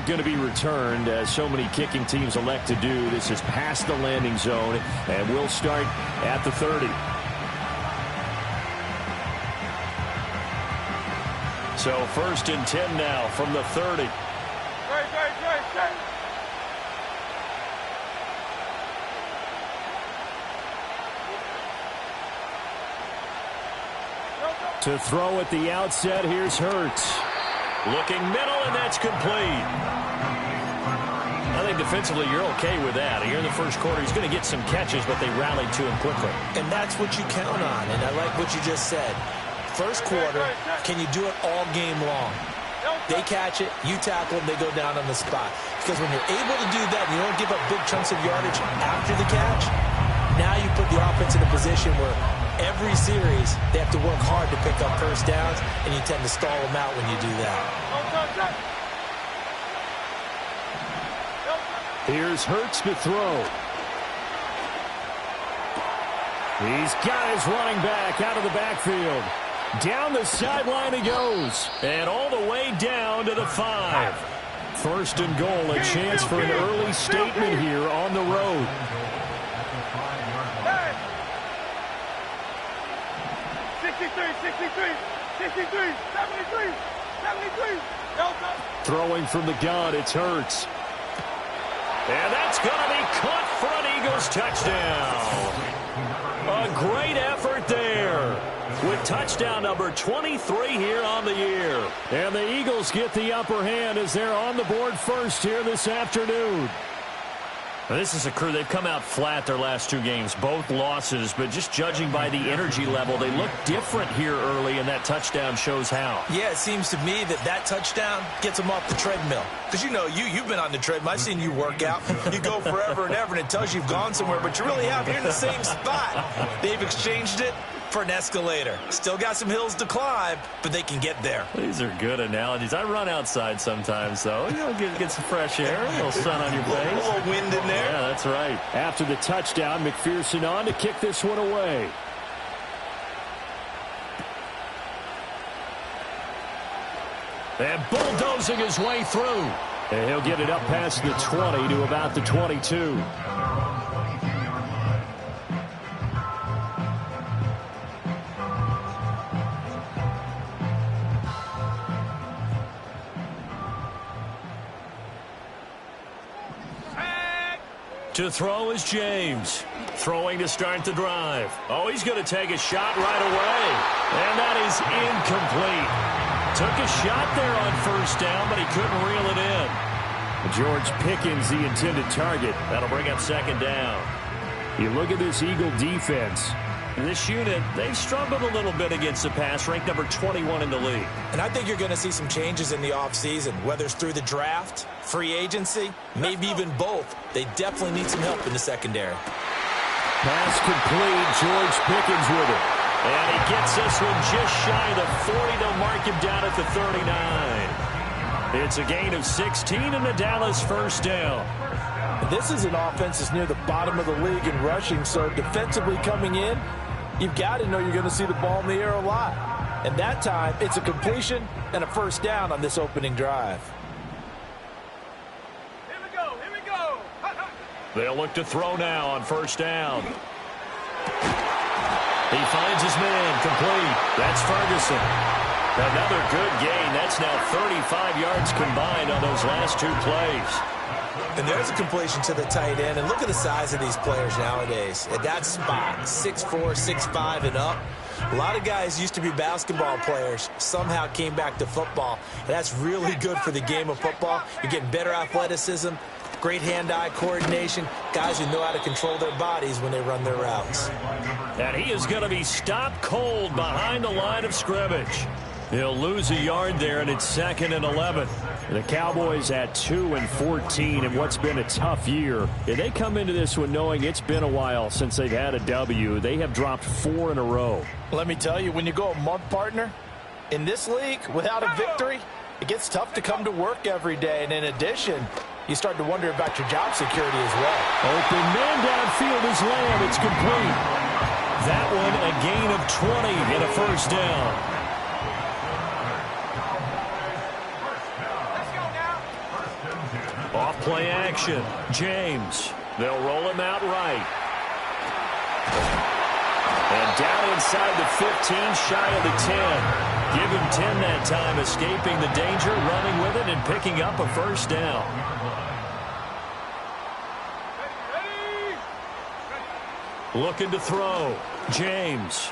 going to be returned, as so many kicking teams elect to do. This is past the landing zone, and we'll start at the 30. So 1st and 10 now from the 30. To throw at the outset, here's Hurts. Looking middle, and that's complete. I think defensively you're okay with that. Here in the first quarter, he's going to get some catches, but they rallied to him quickly. And that's what you count on, and I like what you just said. First quarter, can you do it all game long? They catch it, you tackle them, they go down on the spot. Because when you're able to do that and you don't give up big chunks of yardage after the catch, now you put the offense in a position where every series they have to work hard to pick up first downs, and you tend to stall them out when you do that. Here's Hurts to throw. He's got his running back out of the backfield. Down the sideline he goes. And all the way down to the 5. 1st and goal, a chance for an early statement here on the road. Throwing from the gun, it's Hurts. And that's going to be caught for an Eagles touchdown. A great effort there, with touchdown number 23 here on the year. And the Eagles get the upper hand as they're on the board first here this afternoon. This is a crew, they've come out flat their last 2 games, both losses, but just judging by the energy level, they look different here early, and that touchdown shows how. Yeah, it seems to me that touchdown gets them off the treadmill. Because you know, you've been on the treadmill. I've seen you work out. You go forever and ever, and it tells you you've gone somewhere, but you really have. You're in the same spot. They've exchanged it for an escalator. Still got some hills to climb, but they can get there. These are good analogies. I run outside sometimes, though. You know, get some fresh air, a little sun on your face. A little wind in there. Yeah, that's right. After the touchdown, McPherson on to kick this one away. And bulldozing his way through. And he'll get it up past the 20 to about the 22. To throw is James. Throwing to start the drive. Oh, he's going to take a shot right away. And that is incomplete. Took a shot there on 1st down, but he couldn't reel it in. George Pickens, the intended target. That'll bring up 2nd down. You look at this Eagle defense. This unit, they've struggled a little bit against the pass, ranked number 21 in the league. And I think you're going to see some changes in the offseason, whether it's through the draft, free agency, maybe even both. They definitely need some help in the secondary. Pass complete, George Pickens with it. And he gets this one just shy of the 40 to mark him down at the 39. It's a gain of 16 and the Dallas 1st down. This is an offense that's near the bottom of the league in rushing, so defensively coming in, you've got to know you're going to see the ball in the air a lot. And that time, it's a completion and a 1st down on this opening drive. Here we go. They'll look to throw now on 1st down. He finds his man, complete. That's Ferguson. Another good gain. That's now 35 yards combined on those last 2 plays. And there's a completion to the tight end. And look at the size of these players nowadays. At that spot, 6'4", 6'5", and up. A lot of guys used to be basketball players, somehow came back to football. And that's really good for the game of football. You're getting better athleticism, great hand-eye coordination, guys who know how to control their bodies when they run their routes. And he is going to be stopped cold behind the line of scrimmage. He'll lose a yard there, and it's 2nd and 11. The Cowboys at 2-14 in what's been a tough year. And they come into this one knowing it's been a while since they've had a W. They have dropped 4 in a row. Let me tell you, when you go a month, partner, in this league, without a victory, it gets tough to come to work every day. And in addition, you start to wonder about your job security as well. Open man downfield is Lamb. It's complete. That one a gain of 20 and a 1st down. Play action. James. They'll roll him out right. And down inside the 15, shy of the 10. Give him 10 that time, escaping the danger, running with it, and picking up a first down. Looking to throw. James.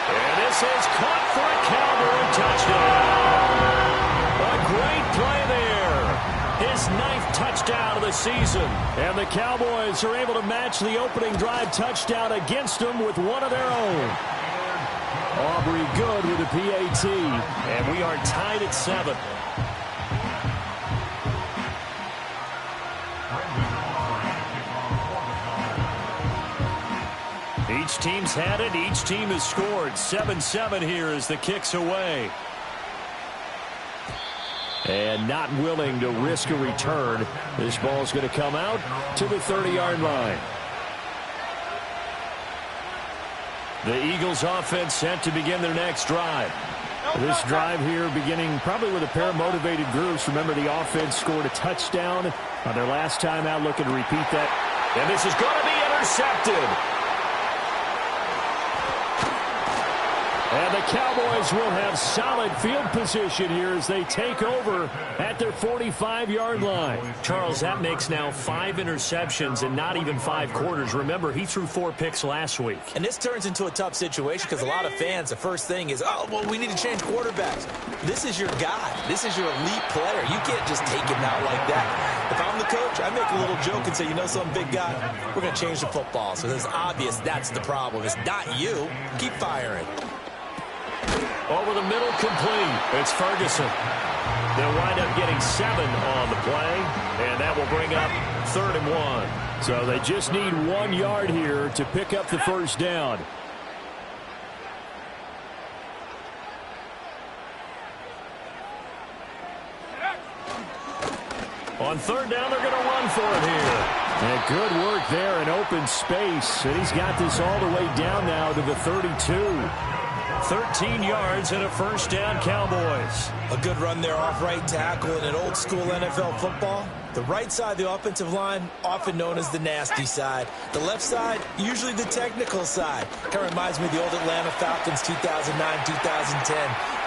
And this is caught for a Cowboy touchdown. A great play there. His 9th touchdown of the season. And the Cowboys are able to match the opening drive touchdown against them with one of their own. Aubrey good with a PAT. And we are tied at 7. Each team's had it. Each team has scored. 7-7 here as the kick's away. And not willing to risk a return. This ball's going to come out to the 30-yard line. The Eagles offense set to begin their next drive. This drive here beginning probably with a pair of motivated groups. Remember, the offense scored a touchdown on their last time out, looking to repeat that. And this is going to be intercepted. And the Cowboys will have solid field position here as they take over at their 45-yard line. Charles, that makes now 5 interceptions and not even 5 quarters. Remember, he threw 4 picks last week. And this turns into a tough situation because a lot of fans, the first thing is, oh, well, we need to change quarterbacks. This is your guy. This is your elite player. You can't just take him out like that. If I'm the coach, I make a little joke and say, you know some big guy, we're going to change the football. So it's obvious that's the problem. It's not you. Keep firing. Over the middle, complete. It's Ferguson. They'll wind up getting 7 on the play, and that will bring up 3rd and 1. So they just need 1 yard here to pick up the first down. On 3rd down, they're going to run for it here. And good work there in open space. And he's got this all the way down now to the 32. 13 yards and a first down, Cowboys. A good run there off right tackle in an old school NFL football. The right side of the offensive line, often known as the nasty side. The left side, usually the technical side. Kind of reminds me of the old Atlanta Falcons 2009, 2010.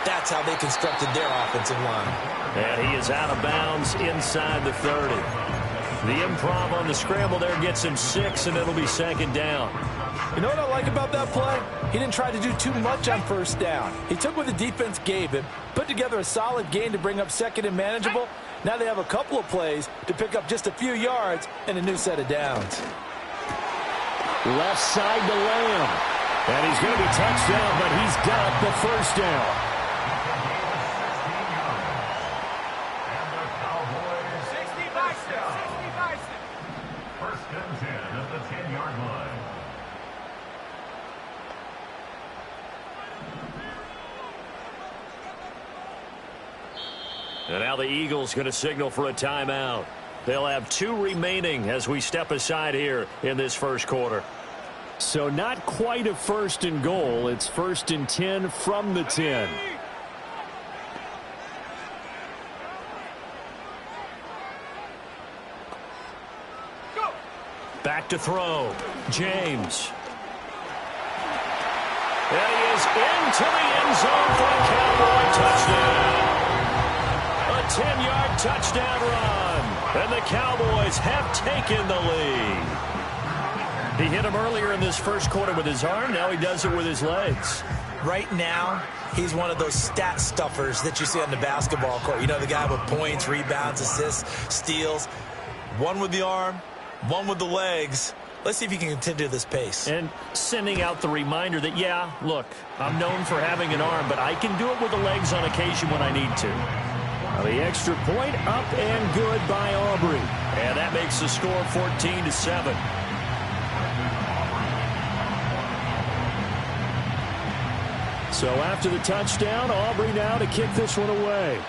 That's how they constructed their offensive line. And he is out of bounds inside the 30. The improv on the scramble there gets him 6, and it'll be 2nd down. You know what I like about that play? He didn't try to do too much on 1st down. He took what the defense gave him, put together a solid gain to bring up 2nd and manageable. Now they have a couple of plays to pick up just a few yards and a new set of downs. Left side to Lamb. And he's going to be touchdown, but he's got the first down. And now the Eagles going to signal for a timeout. They'll have 2 remaining as we step aside here in this first quarter. So not quite a 1st and goal. It's 1st and 10 from the 10. Back to throw. James. And he is into the end zone for a Cowboy touchdown. 10-yard touchdown run. And the Cowboys have taken the lead. He hit him earlier in this first quarter with his arm. Now he does it with his legs. Right now, he's one of those stat stuffers that you see on the basketball court. You know, the guy with points, rebounds, assists, steals. One with the arm, one with the legs. Let's see if he can continue this pace. And sending out the reminder that, yeah, look, I'm known for having an arm, but I can do it with the legs on occasion when I need to. The extra point up and good by Aubrey. And that makes the score 14-7. So after the touchdown, Aubrey now to kick this one away.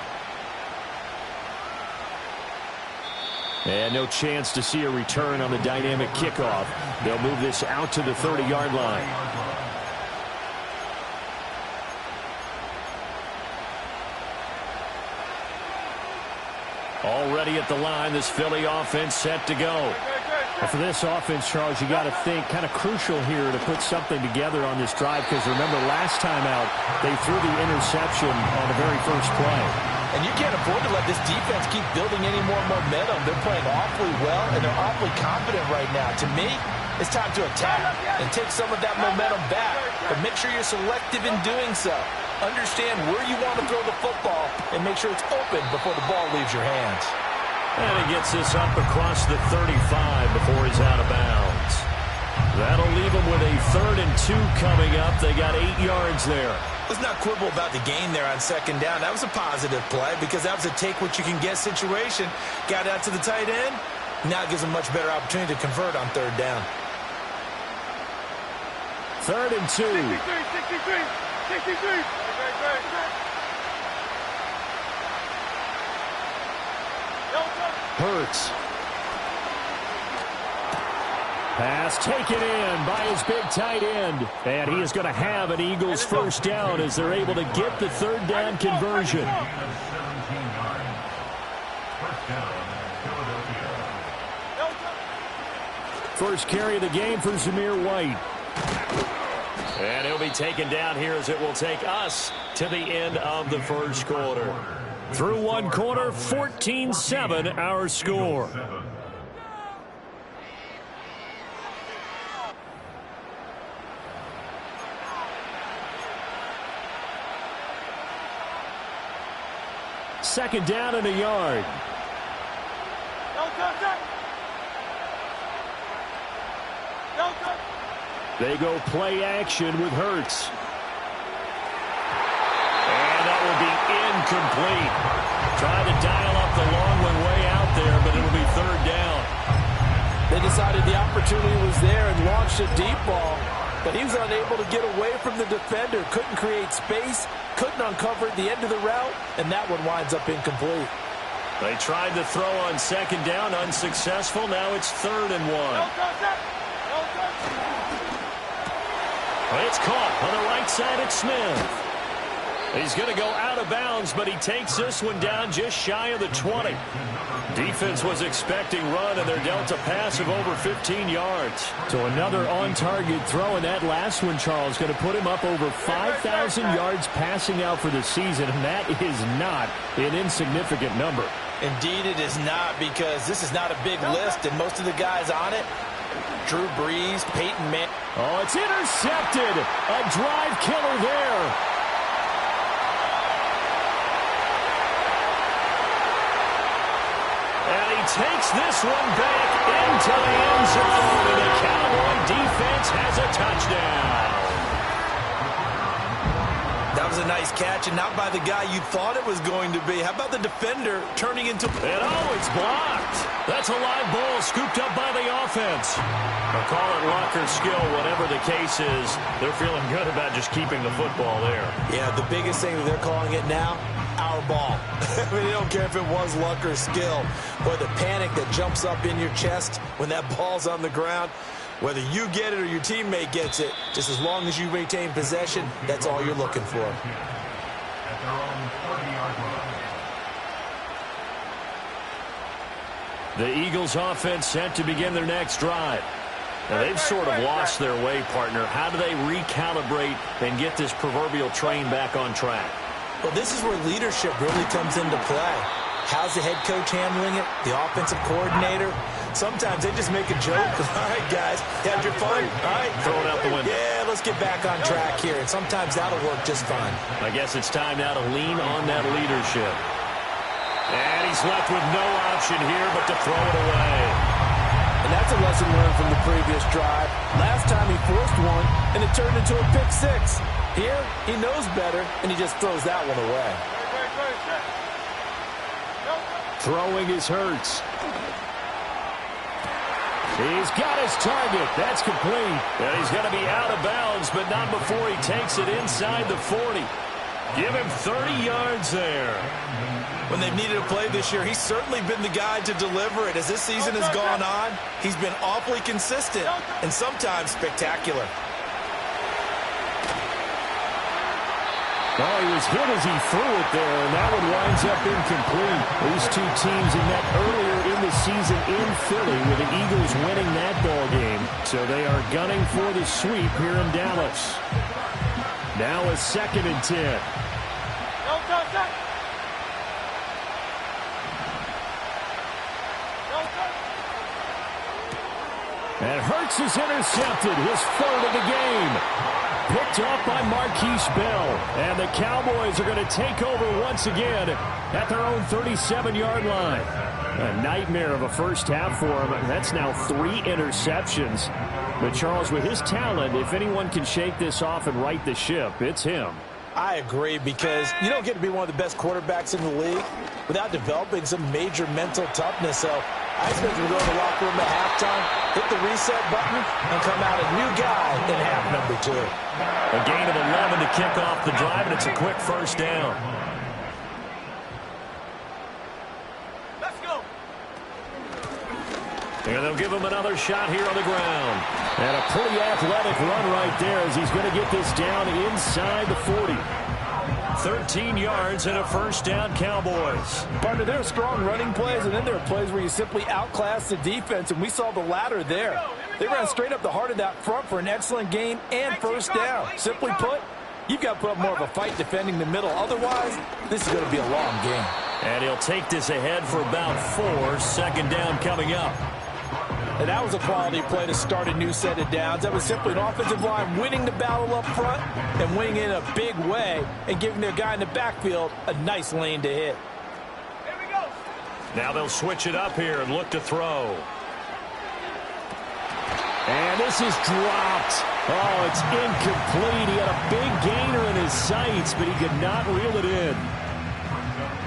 And no chance to see a return on the dynamic kickoff. They'll move this out to the 30-yard line. Already at the line, this Philly offense set to go. Well, for this offense, Charles, you got to think kind of crucial here to put something together on this drive, because remember last time out they threw the interception on the very first play. And you can't afford to let this defense keep building any more momentum. They're playing awfully well, and they're awfully confident right now. To me, it's time to attack and take some of that momentum back, but make sure you're selective in doing so. Understand where you want to throw the football and make sure it's open before the ball leaves your hands. And he gets this up across the 35 before he's out of bounds. That'll leave him with a 3rd and 2 coming up. They got 8 yards there. Let's not quibble about the gain there on 2nd down. That was a positive play because that was a take-what-you-can-get situation. Got out to the tight end. Now it gives him a much better opportunity to convert on 3rd down. 3rd and 2. 63. Hurts. Pass taken in by his big tight end. And he is going to have an Eagles 1st down as they're able to get the 3rd down conversion. First carry of the game for Zamir White. And he'll be taken down here as it will take us to the end of the 1st quarter. Through 1 quarter, 14-7 our score. Second down and a yard. They go play action with Hurts. And that will be incomplete. Trying to dial up the long one way out there, but it'll be 3rd down. They decided the opportunity was there and launched a deep ball, but he was unable to get away from the defender. Couldn't create space, couldn't uncover at the end of the route, and that one winds up incomplete. They tried to throw on 2nd down, unsuccessful. Now it's 3rd and 1. It's caught on the right side at Smith. He's going to go out of bounds, but he takes this one down just shy of the 20. Defense was expecting run, and they're dealt a pass of over 15 yards. So another on-target throw, and that last one, Charles, going to put him up over 5,000 yards passing out for the season, and that is not an insignificant number. Indeed it is not, because this is not a big list, and most of the guys on it, Drew Brees, Peyton Manning. Oh, it's intercepted. A drive killer there. And he takes this one back into the end zone, and the Cowboy defense has a touchdown. That was a nice catch, and not by the guy you thought it was going to be. How about the defender turning into... And oh, it's blocked. That's a live ball scooped up by the offense. I'll call it luck or skill, whatever the case is. They're feeling good about just keeping the football there. Yeah, the biggest thing that they're calling it now, our ball. I mean, they don't care if it was luck or skill. Boy, the panic that jumps up in your chest when that ball's on the ground, whether you get it or your teammate gets it, just as long as you retain possession, that's all you're looking for. The Eagles offense set to begin their next drive. Now, they've sort of lost their way, partner. How do they recalibrate and get this proverbial train back on track? Well, this is where leadership really comes into play. How's the head coach handling it? The offensive coordinator? Sometimes they just make a joke. All right, guys, you had your fun? All right. Throw it out the window. Yeah, let's get back on track here. And sometimes that'll work just fine. I guess it's time now to lean on that leadership. And he's left with no option here but to throw it away. And that's a lesson learned from the previous drive. Last time he forced one, and it turned into a pick six. Here, he knows better, and he just throws that one away. Throwing is Hurts. He's got his target. That's complete. And he's going to be out of bounds, but not before he takes it inside the 40. Give him 30 yards there. When they've needed a play this year, he's certainly been the guy to deliver it. As this season has gone on, he's been awfully consistent and sometimes spectacular. Oh, he was hit as he threw it there, and that one winds up incomplete. These two teams had met earlier in the season in Philly with the Eagles winning that ball game. So they are gunning for the sweep here in Dallas. Now a 2nd and 10. And Hurts is intercepted, his 3rd of the game. Picked off by Marquise Bell. And the Cowboys are going to take over once again at their own 37-yard line. A nightmare of a first half for him. That's now 3 interceptions. But Charles, with his talent, if anyone can shake this off and right the ship, it's him. I agree, because you don't get to be one of the best quarterbacks in the league without developing some major mental toughness. So I expect him to go in the locker room at halftime, hit the reset button, and come out a new guy in half number 2. A gain of 11 to kick off the drive, and it's a quick first down. Let's go. And they'll give him another shot here on the ground. And a pretty athletic run right there as he's going to get this down inside the 40. 13 yards and a first down, Cowboys. Partner, there are strong running plays, and then there are plays where you simply outclass the defense, and we saw the latter there. They ran straight up the heart of that front for an excellent gain and first down. Simply put, you've got to put up more of a fight defending the middle. Otherwise, this is going to be a long game. And he'll take this ahead for about 4. 2nd down coming up. And that was a quality play to start a new set of downs. That was simply an offensive line winning the battle up front and winning in a big way and giving their guy in the backfield a nice lane to hit. Here we go. Now they'll switch it up here and look to throw. And this is dropped. Oh, it's incomplete. He had a big gainer in his sights, but he could not reel it in.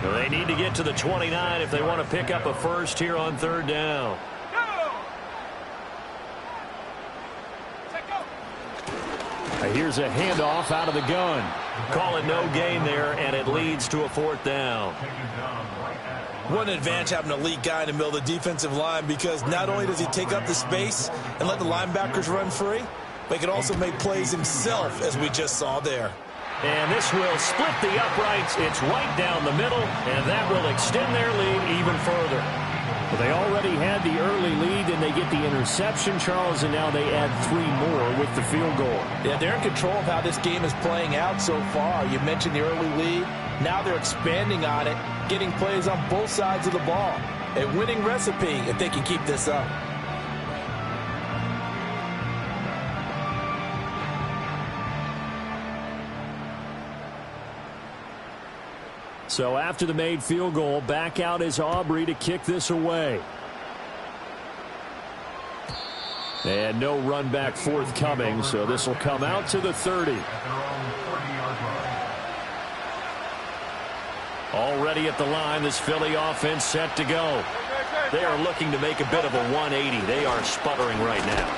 Well, they need to get to the 29 if they want to pick up a first here on 3rd down. Here's a handoff out of the gun. Call it no gain there, and it leads to a 4th down. What an advantage having a elite guy in the middle of the defensive line, because not only does he take up the space and let the linebackers run free, but he can also make plays himself, as we just saw there. And this will split the uprights. It's right down the middle, and that will extend their lead even further. Well, they already had the early lead, and they get the interception, Charles, and now they add 3 more with the field goal. Yeah, they're in control of how this game is playing out so far. You mentioned the early lead. Now they're expanding on it, getting plays on both sides of the ball. A winning recipe if they can keep this up. So after the made field goal, back out is Aubrey to kick this away. And no run back forthcoming, so this will come out to the 30. Already at the line, this Philly offense set to go. They are looking to make a bit of a 180. They are sputtering right now.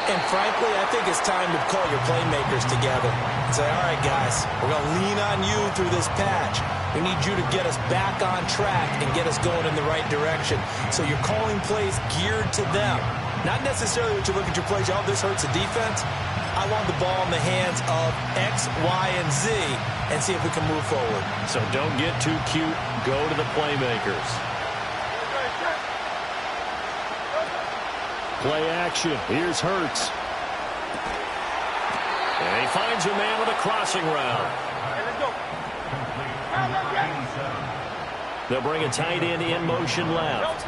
And frankly, I think it's time to call your playmakers together and say, all right, guys, we're going to lean on you through this patch. We need you to get us back on track and get us going in the right direction. So you're calling plays geared to them. Not necessarily what you look at your plays, oh, this hurts the defense. I want the ball in the hands of X, Y, and Z and see if we can move forward. So don't get too cute. Go to the playmakers. Play action. Here's Hurts. And he finds a man with a crossing route. They'll bring a tight end in motion left.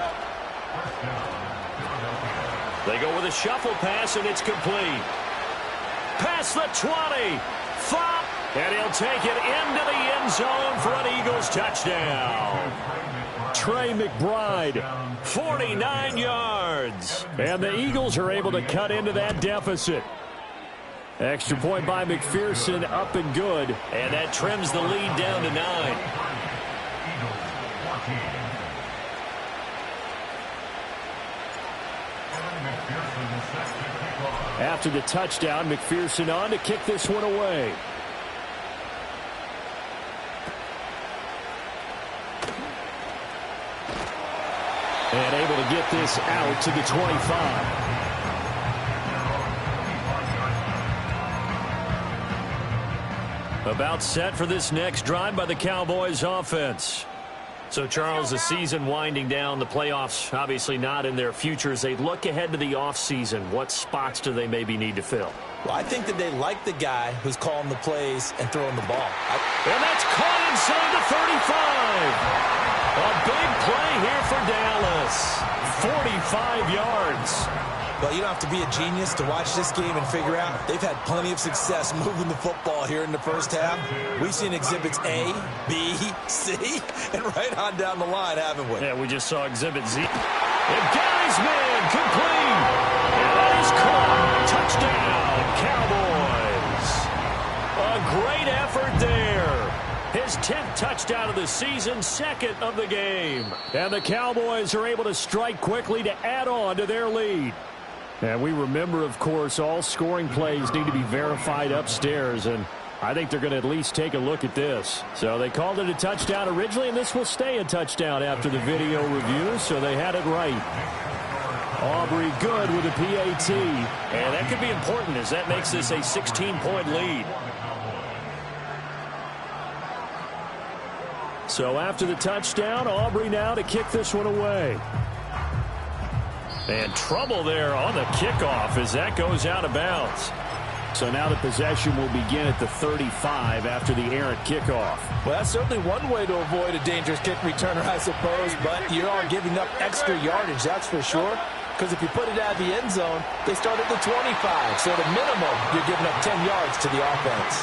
They go with a shuffle pass, and it's complete. Past the 20. Flop. And he'll take it into the end zone for an Eagles touchdown. Trey McBride. 49 yards. And the Eagles are able to cut into that deficit. Extra point by McPherson, up and good. And that trims the lead down to 9. After the touchdown, McPherson on to kick this one away. And able to get this out to the 25. About set for this next drive by the Cowboys offense. So, Charles, the season winding down, the playoffs obviously not in their future. As they look ahead to the offseason, what spots do they maybe need to fill? Well, I think that they like the guy who's calling the plays and throwing the ball. And that's caught inside the 35. A big play here for Dallas. 45 yards. Well, you don't have to be a genius to watch this game and figure out they've had plenty of success moving the football here in the first half. We've seen exhibits A, B, C, and right on down the line, haven't we? Yeah, we just saw exhibit Z. And got his man complete. And that is caught. Touchdown, Cowboys. A great effort there. His 10th touchdown of the season, second of the game. And the Cowboys are able to strike quickly to add on to their lead. And we remember, of course, all scoring plays need to be verified upstairs, and I think they're going to at least take a look at this. So they called it a touchdown originally, and this will stay a touchdown after the video review, so they had it right. Aubrey good with a PAT. And that could be important as that makes this a 16-point lead. So after the touchdown, Aubrey now to kick this one away. And trouble there on the kickoff as that goes out of bounds. So now the possession will begin at the 35 after the errant kickoff. Well, that's certainly one way to avoid a dangerous kick returner, I suppose, but you are giving up extra yardage, that's for sure. Because if you put it out of the end zone, they start at the 25. So at a minimum, you're giving up 10 yards to the offense.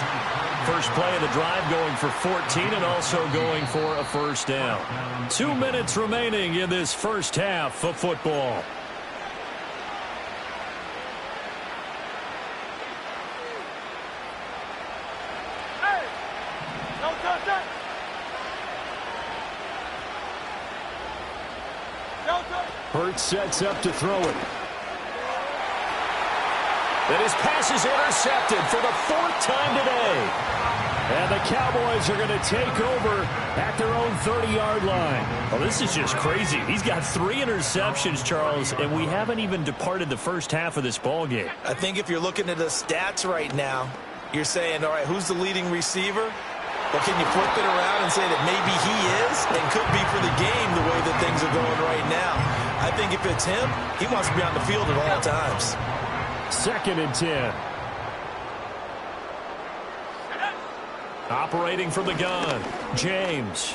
First play of the drive going for 14 and also going for a first down. 2 minutes remaining in this first half of football. Hurts sets up to throw it. And his pass is intercepted for the 4th time today. And the Cowboys are going to take over at their own 30-yard line. Well, this is just crazy. He's got 3 interceptions, Charles, and we haven't even departed the first half of this ball game. I think if you're looking at the stats right now, you're saying, all right, who's the leading receiver? Or can you flip it around and say that maybe he is and could be for the game the way that things are going right now? I think if it's him, he wants to be on the field at all times. 2nd and 10. Operating from the gun, James.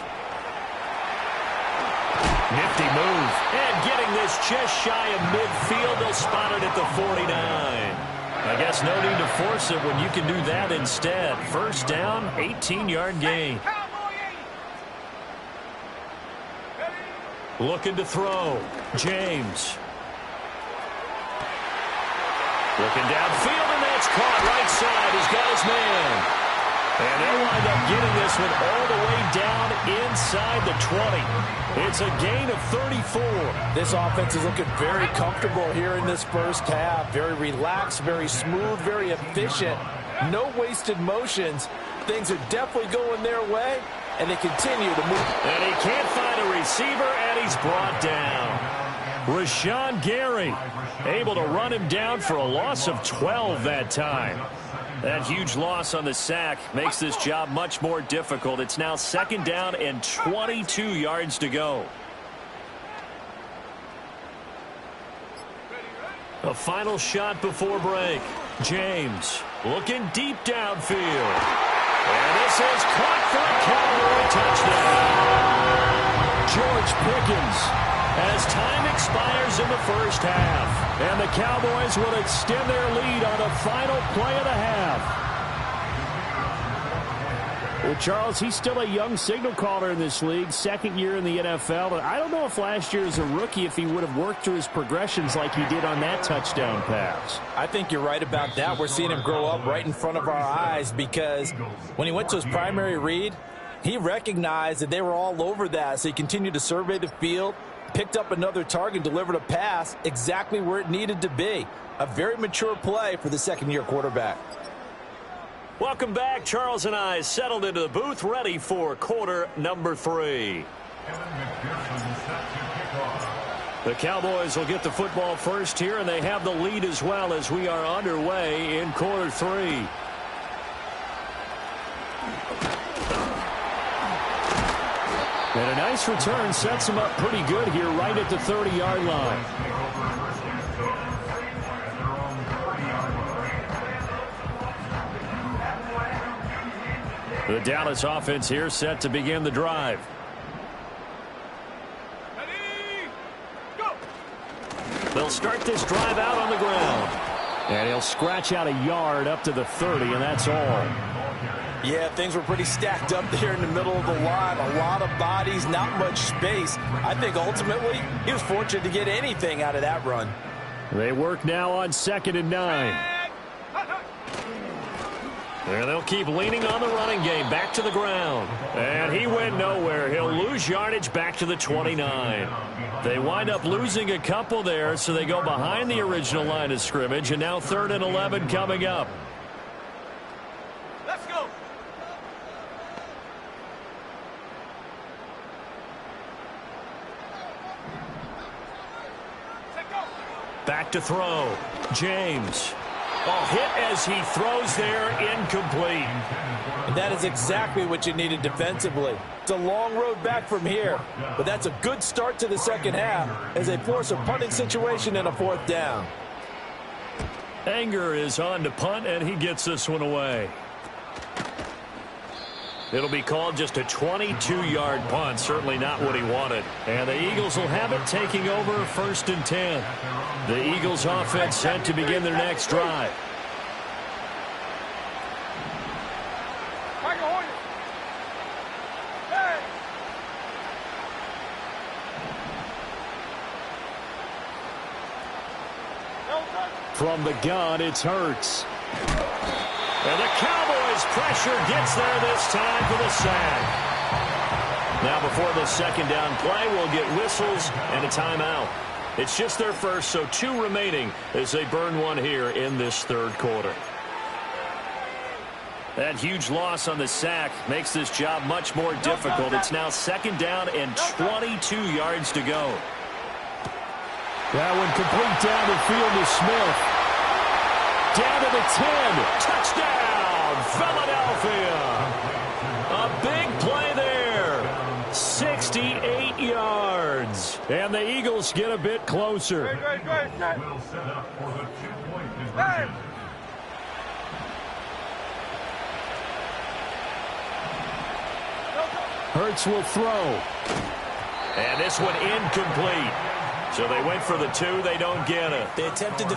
Nifty move. And getting this just shy of midfield. They'll spot it at the 49. I guess no need to force it when you can do that instead. First down, 18-yard gain. Looking to throw. James. Looking downfield, and that's caught right side. He's got his man. And they'll wind up getting this one all the way down inside the 20. It's a gain of 34. This offense is looking very comfortable here in this first half. Very relaxed, very smooth, very efficient. No wasted motions. Things are definitely going their way, and they continue to move. And he can't find a receiver, and he's brought down. Rashawn Gary able to run him down for a loss of 12 that time. That huge loss on the sack makes this job much more difficult. It's now 2nd down and 22 yards to go. A final shot before break. James looking deep downfield. And this is caught for a Cowboy touchdown. George Pickens. As time expires in the first half. And the Cowboys will extend their lead on the final play of the half. Well, Charles, he's still a young signal caller in this league, 2nd year in the NFL. But I don't know if last year as a rookie, if he would have worked through his progressions like he did on that touchdown pass. I think you're right about that. We're seeing him grow up right in front of our eyes because when he went to his primary read, he recognized that they were all over that. So he continued to survey the field, picked up another target, delivered a pass exactly where it needed to be. A very mature play for the 2nd-year quarterback. Welcome back. Charles and I settled into the booth, ready for quarter number 3. The Cowboys will get the football first here, and they have the lead as well as we are underway in quarter 3. And a nice return sets him up pretty good here right at the 30-yard line. The Dallas offense here set to begin the drive. Ready, go! They'll start this drive out on the ground. And he'll scratch out a yard up to the 30, and that's all. Yeah, things were pretty stacked up there in the middle of the line. A lot of bodies, not much space. I think ultimately he was fortunate to get anything out of that run. They work now on 2nd and 9. And they'll keep leaning on the running game back to the ground. And he went nowhere. He'll lose yardage back to the 29. They wind up losing a couple there, so they go behind the original line of scrimmage. And now 3rd and 11 coming up. Let's go! Take go! Back to throw. James. Oh, hit as he throws there, incomplete. And that is exactly what you needed defensively. It's a long road back from here, but that's a good start to the second half as they force a punting situation and a 4th down. Anger is on to punt, and he gets this one away. It'll be called just a 22-yard punt, certainly not what he wanted. And the Eagles will have it, taking over 1st and 10. The Eagles offense set to begin their next drive. Tiger Hornet! Hey! From the gun, it's Hurts. And the Cowboys' pressure gets there this time for the sack. Now before the 2nd down play, we'll get whistles and a timeout. It's just their first, so 2 remaining as they burn one here in this 3rd quarter. That huge loss on the sack makes this job much more difficult. It's now 2nd down and 22 yards to go. That one complete down the field to Smith. Down to the 10. Touchdown, Philadelphia. A big play there. 68 yards. And the Eagles get a bit closer. Great. Hey! Hurts will throw. And this one incomplete. So they went for the 2. They don't get it. They attempted to